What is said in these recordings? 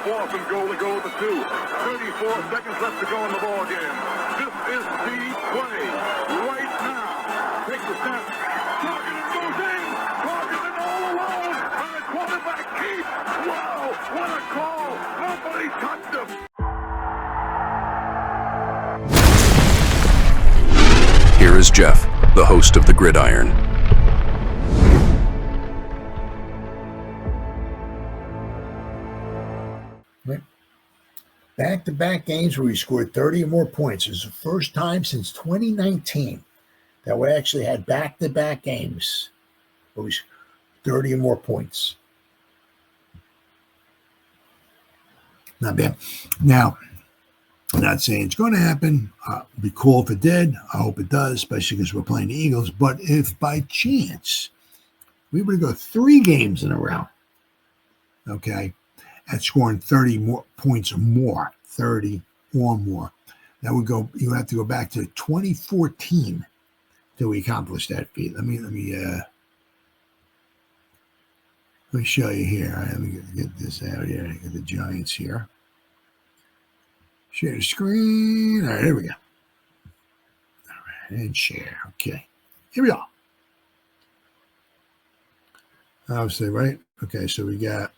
4th and goal to go to 2. 34 seconds left to go in the ball game. This is the play right now. Takes the snap. Targeted goes in. Targeted all alone. And the quarterback keeps. Wow, what a call. Nobody touched him. Here is Jeff, the host of the Gridiron. Back-to-back games where we scored 30 or more points. It was the first time since 2019 that we actually had back-to-back games where we scored 30 or more points. Not bad. Now, I'm not saying it's going to happen. It'd be cool if it did. I hope it does, especially because we're playing the Eagles. But if by chance we were to go 3 games in a row, okay, at scoring 30 more points or more, 30 or more, that would go. You have to go back to 2014 till we accomplish that feat. Let me show you here. Let me get this out here. I got the Giants here. Share the screen. All right, here we go. All right, and share. Okay, here we go. Obviously, right? Okay, so we got.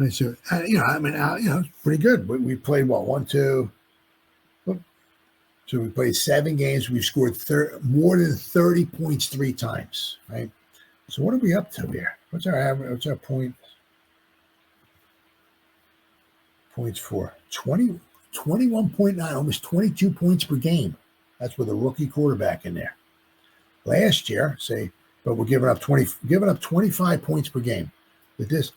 Right, so it's pretty good. We played what 1, 2. So we played 7 games. We've scored more than 30 points 3 times. Right. So what are we up to here? What's our average? What's our points for? 21.9, almost 22 points per game. That's with a rookie quarterback in there. Last year, but we're giving up 25 points per game. With this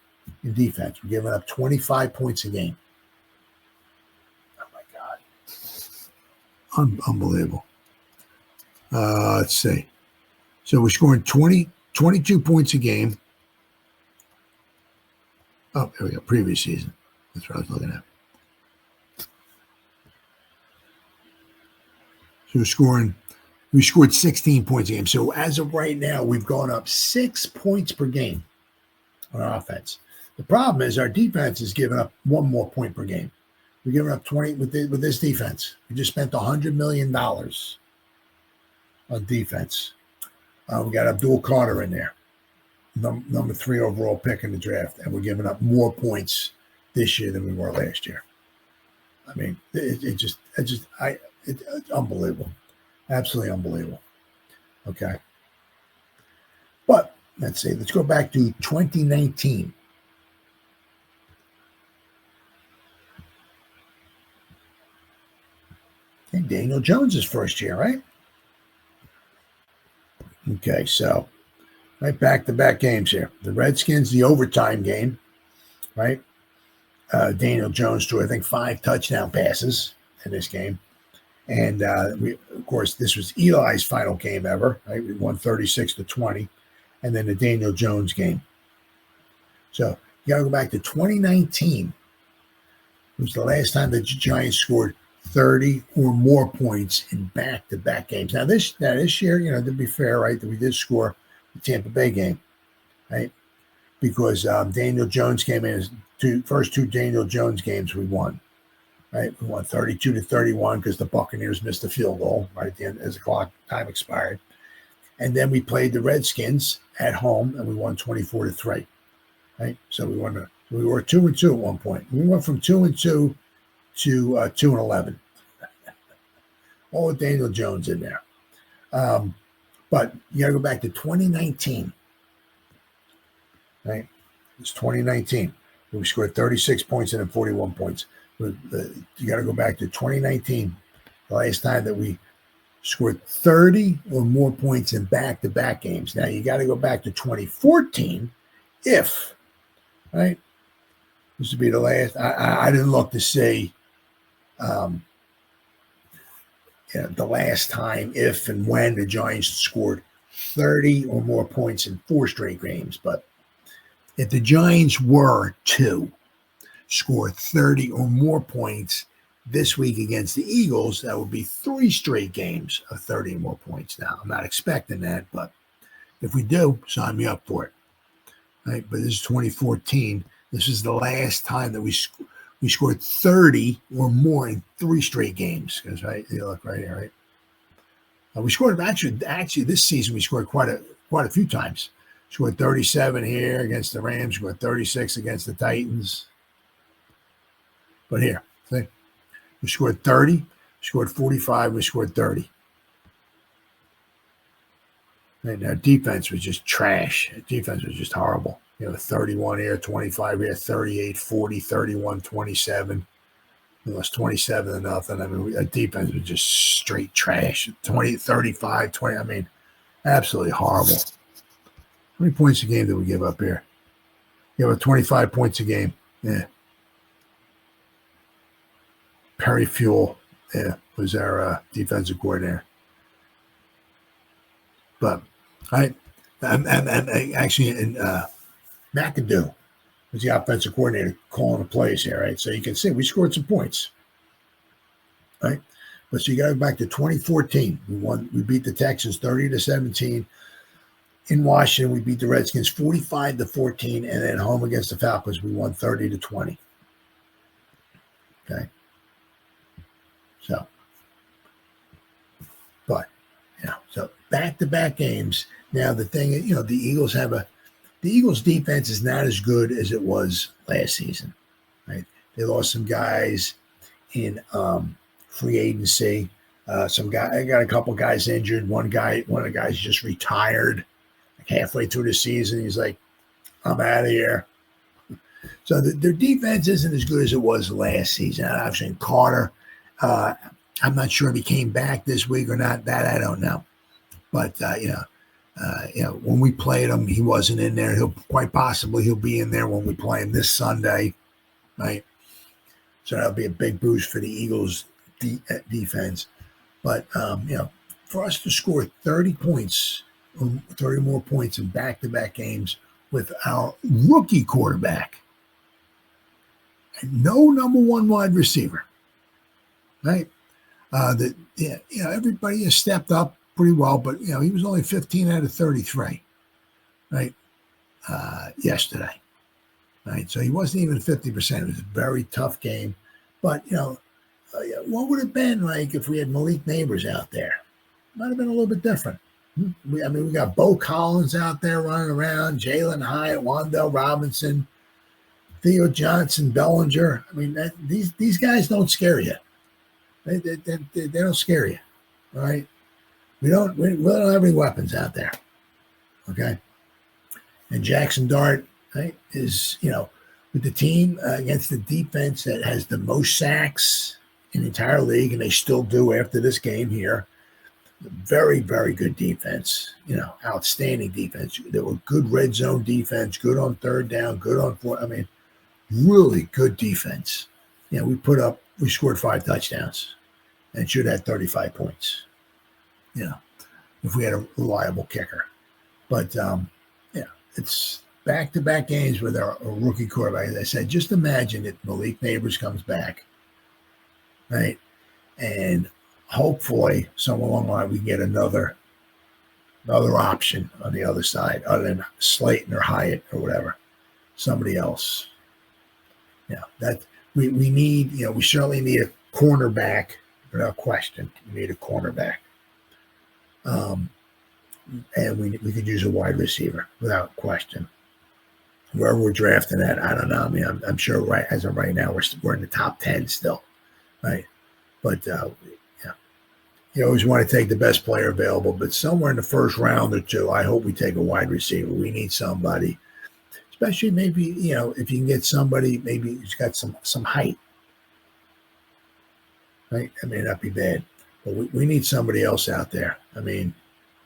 in defense, we're giving up 25 points a game. Oh my God. Unbelievable. Let's see. So we're scoring 22 points a game. Oh, there we go. Previous season. That's what I was looking at. So we scored 16 points a game. So as of right now, we've gone up 6 points per game on our offense. The problem is our defense is giving up 1 more point per game. We're giving up 20 with this defense. We just spent $100 million on defense. We got Abdul Carter in there, number 3 overall pick in the draft, and we're giving up more points this year than we were last year. I mean, it's unbelievable, absolutely unbelievable. Okay, but let's see. Let's go back to 2019. Okay, Daniel Jones' first year, right? Okay, so right back-to-back games here. The Redskins, the overtime game, right? Daniel Jones threw, I think, 5 touchdown passes in this game. And, of course, this was Eli's final game ever, right? We won 36-20. And then the Daniel Jones game. So you got to go back to 2019. It was the last time the Giants scored 30 or more points in back-to-back games. Now this year, to be fair, right, that we did score the Tampa Bay game, right? Because Daniel Jones came in as first 2 Daniel Jones games we won, right? We won 32-31 because the Buccaneers missed a field goal right at the end as the clock time expired. And then we played the Redskins at home and we won 24-3, right? So we were 2-2 at one point. We went from 2-2 to 2-11. All with Daniel Jones in there. But you got to go back to 2019. Right? It's 2019. We scored 36 points and then 41 points. You got to go back to 2019, the last time that we scored 30 or more points in back-to-back games. Now, you got to go back to 2014 right? This would be the last. I didn't look to see the last time if and when the Giants scored 30 or more points in 4 straight games. But if the Giants were to score 30 or more points this week against the Eagles, that would be 3 straight games of 30 or more points. Now, I'm not expecting that, but if we do, sign me up for it. Right? But this is 2014. This is the last time that we scored 30 or more in 3 straight games. Because right, you look right here, right? We scored actually this season we scored quite a few times. Scored 37 here against the Rams. Scored 36 against the Titans. But here, see, we scored 30, scored 45, we scored 30. And our defense was just trash. Defense was just horrible. 31 here, 25 here, 38, 40, 31, 27. We lost 27-0. I mean, our defense was just straight trash. 20, 35, 20. I mean, absolutely horrible. How many points a game did we give up here? Give up 25 points a game. Yeah. Perry Fuel, was our defensive coordinator. But McAdoo was the offensive coordinator calling the plays here, right? So you can see we scored some points, right? But so you got to go back to 2014. We beat the Texans 30-17. In Washington, we beat the Redskins 45-14, and then home against the Falcons, we won 30-20. Okay. So, but so back-to-back games. Now the thing, the Eagles defense is not as good as it was last season, right? They lost some guys in free agency. I got a couple guys injured. One of the guys just retired like halfway through the season. He's like, I'm out of here. So their defense isn't as good as it was last season. I've seen Carter. I'm not sure if he came back this week or not. That I don't know. But when we played him, he wasn't in there. He'll be in there when we play him this Sunday, right? So that'll be a big boost for the Eagles' defense. But for us to score 30 points, 30 more points in back-to-back games with our rookie quarterback, and no number one wide receiver, right? Everybody has stepped up pretty well, but he was only 15 out of 33, right? Yesterday, right? So he wasn't even 50%. It was a very tough game, but what would it have been like if we had Malik Neighbors out there? Might have been a little bit different. We got Bo Collins out there running around, Jalen Hyatt, Wan'Dale Robinson, Theo Johnson, Bellinger. I mean, these guys don't scare you. They don't scare you, all right? We don't have any weapons out there, okay? And Jaxson Dart, right, is, with the team against the defense that has the most sacks in the entire league, and they still do after this game here. Very, very good defense, outstanding defense. They were good red zone defense, good on third down, good on fourth. I mean, really good defense. We scored 5 touchdowns and should have had 35 points, if we had a reliable kicker. But, it's back-to-back games with a rookie quarterback. As I said, just imagine if Malik Neighbors comes back, right? And hopefully somewhere along the line we get another option on the other side other than Slayton or Hyatt or whatever, somebody else. That we need, we certainly need a cornerback without question. We need a cornerback. And we could use a wide receiver without question. Wherever we're drafting at, I don't know. I mean, I'm sure as of right now we're in the top 10 still, right? But you always want to take the best player available, but somewhere in the first round or two, I hope we take a wide receiver. We need somebody, especially maybe, if you can get somebody, maybe who's got some height, right? That may not be bad, but we need somebody else out there. I mean,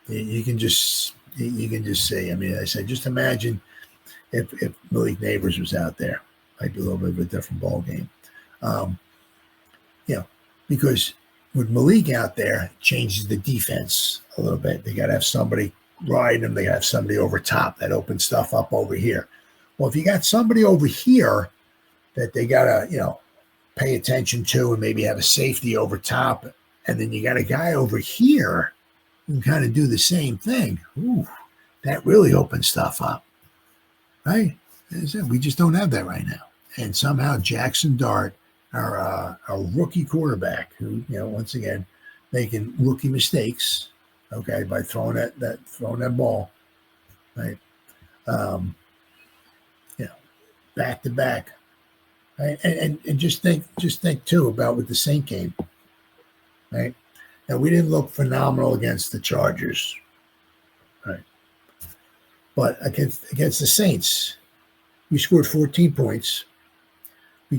you can just say, I mean, I said, just imagine if Malik Neighbors was out there, might be a little bit of a different ball game. Because with Malik out there, it changes the defense a little bit. They got to have somebody riding them. They got to have somebody over top that opens stuff up over here. Well, if you got somebody over here that they got to, pay attention to and maybe have a safety over top, and then you got a guy over here who can kind of do the same thing. Ooh, that really opens stuff up, right? we just don't have that right now. And somehow Jaxson Dart, our rookie quarterback, who once again making rookie mistakes, okay, by throwing that ball, right? Back to back, right? And just think too about with the Saint game, right? Now we didn't look phenomenal against the Chargers, right? But against the Saints, we scored 14 points. We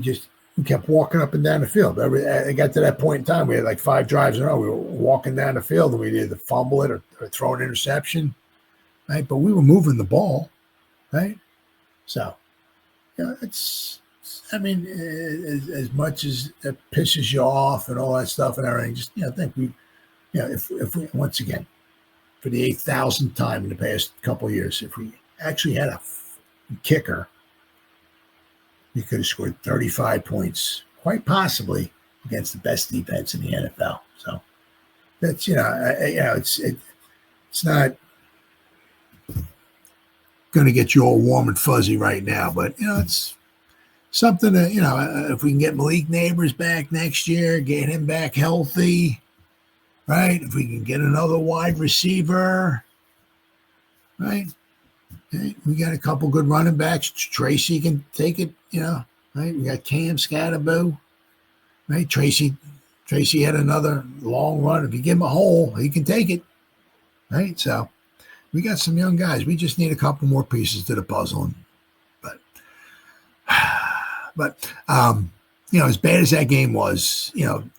kept walking up and down the field. It got to that point in time, we had like 5 drives in a row. We were walking down the field, and we either fumble it or throw an interception, right? But we were moving the ball, right? So, as much as it pisses you off and all that stuff and everything, just think if we once again, for the 8,000th time in the past couple of years, if we actually had a kicker, we could have scored 35 points, quite possibly against the best defense in the NFL. So that's it's not going to get you all warm and fuzzy right now, but it's something that if we can get Malik Neighbors back next year, get him back healthy, right? If we can get another wide receiver, right? We got a couple good running backs. Tracy can take it, right? We got Cam Scatterboo, right? Tracy had another long run. If you give him a hole, he can take it, right? So we got some young guys. We just need a couple more pieces to the puzzle. But as bad as that game was,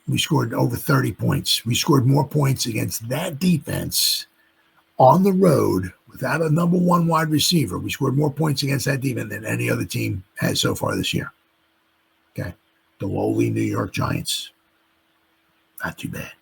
we scored over 30 points. We scored more points against that defense on the road without a number one wide receiver. We scored more points against that defense than any other team has so far this year. Okay. The lowly New York Giants. Not too bad.